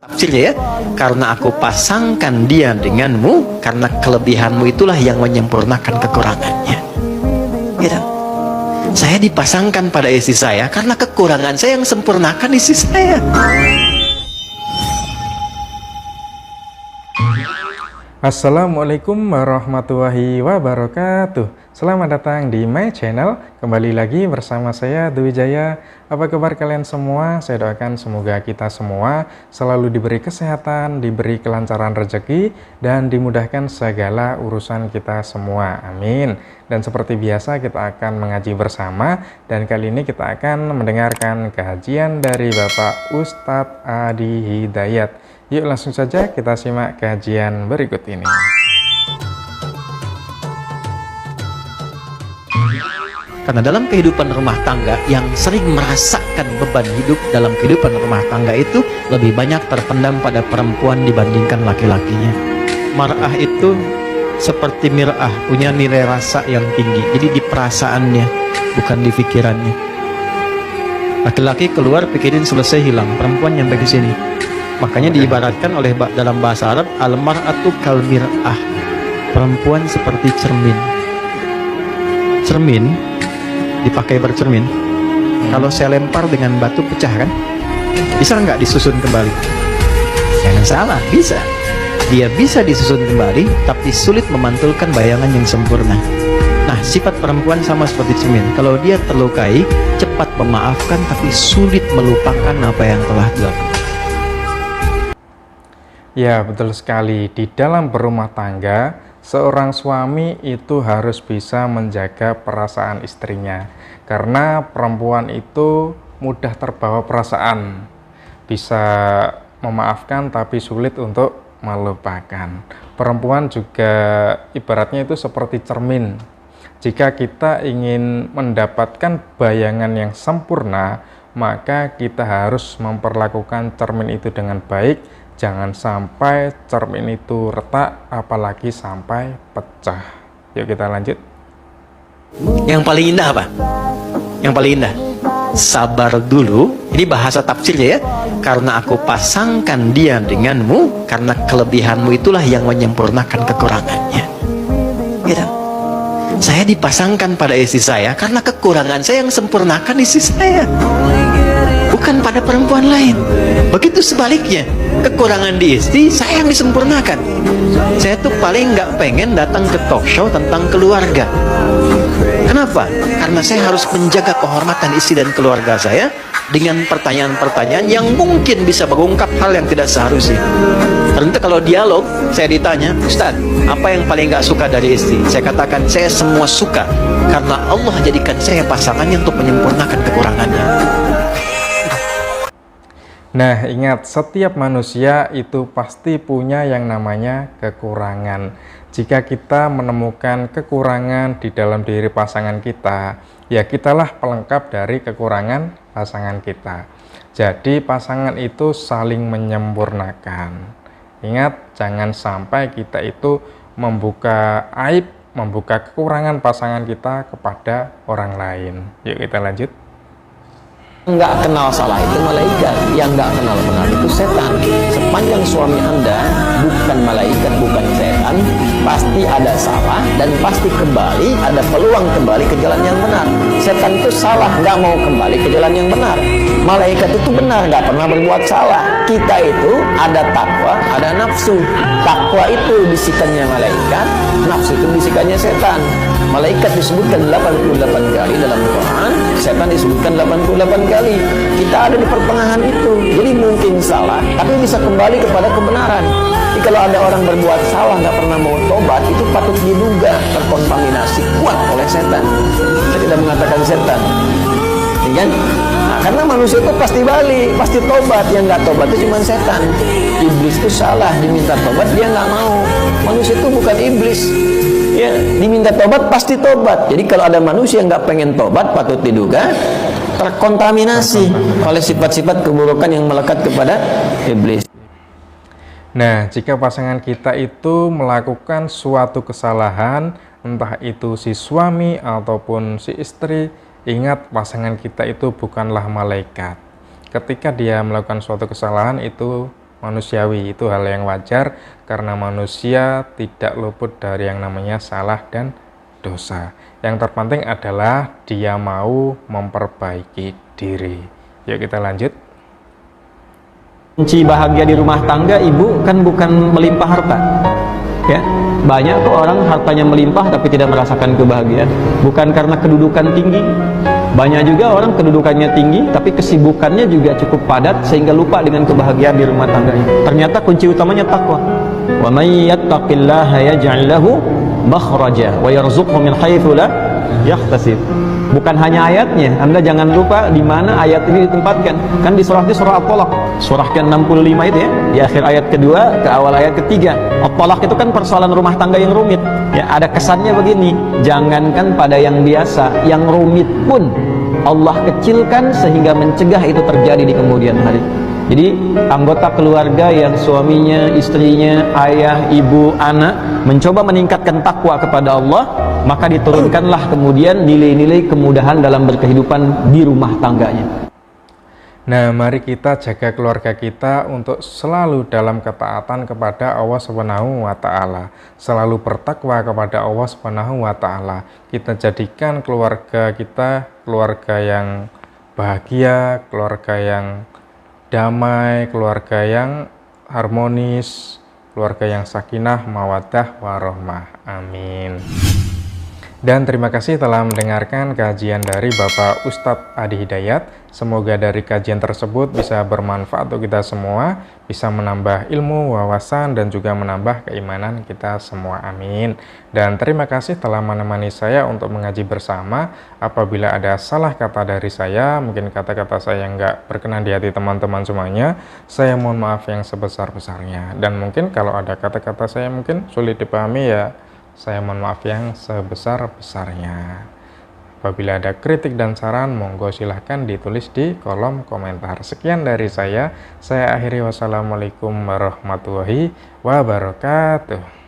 Tafsirnya ya, karena aku pasangkan dia denganmu, karena kelebihanmu itulah yang menyempurnakan kekurangannya. Gitu. Saya dipasangkan pada istri saya karena kekurangan saya yang sempurnakan istri saya. Assalamualaikum warahmatullahi wabarakatuh. Selamat datang di my channel. Kembali lagi bersama saya Dwi Jaya. Apa kabar kalian semua? Saya doakan semoga kita semua selalu diberi kesehatan, diberi kelancaran rezeki, dan dimudahkan segala urusan kita semua. Amin. Dan seperti biasa kita akan mengaji bersama, dan kali ini kita akan mendengarkan kajian dari Bapak Ustadz Adi Hidayat. Yuk langsung saja kita simak kajian berikut ini. Karena dalam kehidupan rumah tangga, yang sering merasakan beban hidup dalam kehidupan rumah tangga itu lebih banyak terpendam pada perempuan dibandingkan laki-lakinya. Mar'ah itu seperti mir'ah, punya nilai rasa yang tinggi. Jadi di perasaannya, bukan di pikirannya. Laki-laki keluar pikirin selesai hilang, perempuan nyampe ke sini. Makanya diibaratkan oleh dalam bahasa Arab, al-mar'atu kal mir'ah, perempuan seperti cermin. Cermin dipakai bercermin. Kalau saya lempar dengan batu pecah kan, bisa nggak disusun kembali? Jangan salah, bisa. Dia bisa disusun kembali, tapi sulit memantulkan bayangan yang sempurna. Nah, sifat perempuan sama seperti cermin. Kalau dia terlukai, cepat memaafkan, tapi sulit melupakan apa yang telah dilakukan. Ya, betul sekali. Di dalam berumah tangga, seorang suami itu harus bisa menjaga perasaan istrinya. Karena perempuan itu mudah terbawa perasaan. Bisa memaafkan tapi sulit untuk melupakan. Perempuan juga ibaratnya itu seperti cermin. Jika kita ingin mendapatkan bayangan yang sempurna, maka kita harus memperlakukan cermin itu dengan baik. Jangan sampai cermin itu retak, apalagi sampai pecah. Yuk kita lanjut. Yang paling indah apa? Yang paling indah, sabar dulu. Ini bahasa tafsirnya ya. Karena aku pasangkan dia denganmu, karena kelebihanmu itulah yang menyempurnakan kekurangannya. Gitu. Saya dipasangkan pada istri saya karena kekurangan saya yang sempurnakan istri saya, bukan pada perempuan lain. Begitu sebaliknya, kekurangan di istri saya yang disempurnakan. Saya tuh paling nggak pengen datang ke talk show tentang keluarga. Kenapa? Karena saya harus menjaga kehormatan istri dan keluarga saya dengan pertanyaan-pertanyaan yang mungkin bisa mengungkap hal yang tidak seharusnya. Tentu kalau dialog, saya ditanya, Ustadz, apa yang paling nggak suka dari istri? Saya katakan, saya semua suka, karena Allah jadikan saya pasangannya untuk menyempurnakan kekurangannya. Nah, ingat, setiap manusia itu pasti punya yang namanya kekurangan. Jika kita menemukan kekurangan di dalam diri pasangan kita, ya kitalah pelengkap dari kekurangan pasangan kita. Jadi pasangan itu saling menyempurnakan. Ingat, jangan sampai kita itu membuka aib, membuka kekurangan pasangan kita kepada orang lain. Yuk kita lanjut. Nggak kenal salah itu malaikat, yang nggak kenal benar itu setan. Sepanjang suami Anda bukan malaikat, bukan setan, pasti ada salah dan pasti kembali, ada peluang kembali ke jalan yang benar. Setan itu salah, nggak mau kembali ke jalan yang benar. Malaikat itu benar, nggak pernah berbuat salah. Kita itu ada takwa, ada nafsu. Takwa itu bisikannya malaikat, nafsu itu bisikannya setan. Malaikat disebutkan 88 kali dalam Quran, setan disebutkan 88 kali. Kita ada di pertengahan itu. Jadi mungkin salah, tapi bisa kembali kepada kebenaran. Jadi kalau ada orang berbuat salah, nggak pernah mau tobat, itu patut diduga terkontaminasi kuat oleh setan. Saya tidak mengatakan setan, ya kan? Nah, karena manusia itu pasti balik, pasti tobat. Yang nggak tobat itu cuma setan. Iblis itu salah, diminta tobat dia nggak mau. Manusia itu bukan iblis. Ya, diminta tobat pasti tobat. Jadi kalau ada manusia yang nggak pengen tobat, patut diduga terkontaminasi oleh sifat-sifat keburukan yang melekat kepada iblis. Nah, jika pasangan kita itu melakukan suatu kesalahan, entah itu si suami ataupun si istri, ingat pasangan kita itu bukanlah malaikat. Ketika dia melakukan suatu kesalahan itu manusiawi, itu hal yang wajar karena manusia tidak luput dari yang namanya salah dan dosa. Yang terpenting adalah dia mau memperbaiki diri. Yuk kita lanjut. Kunci bahagia di rumah tangga ibu kan bukan melimpah harta, ya. Banyak kok orang hartanya melimpah tapi tidak merasakan kebahagiaan, bukan karena kedudukan tinggi. Banyak juga orang kedudukannya tinggi tapi kesibukannya juga cukup padat sehingga lupa dengan kebahagiaan di rumah tangganya. Ternyata kunci utamanya takwa. Wa may yattaqillaha yaj'al lahu makhraja wa yarzuqhu min haitsu la yahtasib. Bukan hanya ayatnya, Anda jangan lupa di mana ayat ini ditempatkan. Kan di surah At-Talaq, surah ke-65 itu ya, di akhir ayat kedua ke awal ayat ketiga. At-Talaq itu kan persoalan rumah tangga yang rumit. Ya, ada kesannya begini, jangankan pada yang biasa, yang rumit pun Allah kecilkan sehingga mencegah itu terjadi di kemudian hari. Jadi anggota keluarga yang suaminya, istrinya, ayah, ibu, anak mencoba meningkatkan takwa kepada Allah, maka diturunkanlah kemudian nilai-nilai kemudahan dalam berkehidupan di rumah tangganya. Nah, mari kita jaga keluarga kita untuk selalu dalam ketaatan kepada Allah Subhanahu wa Ta'ala, selalu bertakwa kepada Allah Subhanahu wa Ta'ala. Kita jadikan keluarga kita keluarga yang bahagia, keluarga yang damai, keluarga yang harmonis, keluarga yang sakinah, mawaddah, warahmah. Amin. Dan terima kasih telah mendengarkan kajian dari Bapak Ustadz Adi Hidayat. Semoga dari kajian tersebut bisa bermanfaat untuk kita semua, bisa menambah ilmu, wawasan, dan juga menambah keimanan kita semua. Amin. Dan terima kasih telah menemani saya untuk mengaji bersama. Apabila ada salah kata dari saya, mungkin kata-kata saya nggak berkenan di hati teman-teman semuanya, saya mohon maaf yang sebesar-besarnya. Dan mungkin kalau ada kata-kata saya mungkin sulit dipahami, ya saya mohon maaf yang sebesar-besarnya. Apabila ada kritik dan saran, monggo silahkan ditulis di kolom komentar. Sekian dari saya akhiri. Wassalamualaikum warahmatullahi wabarakatuh.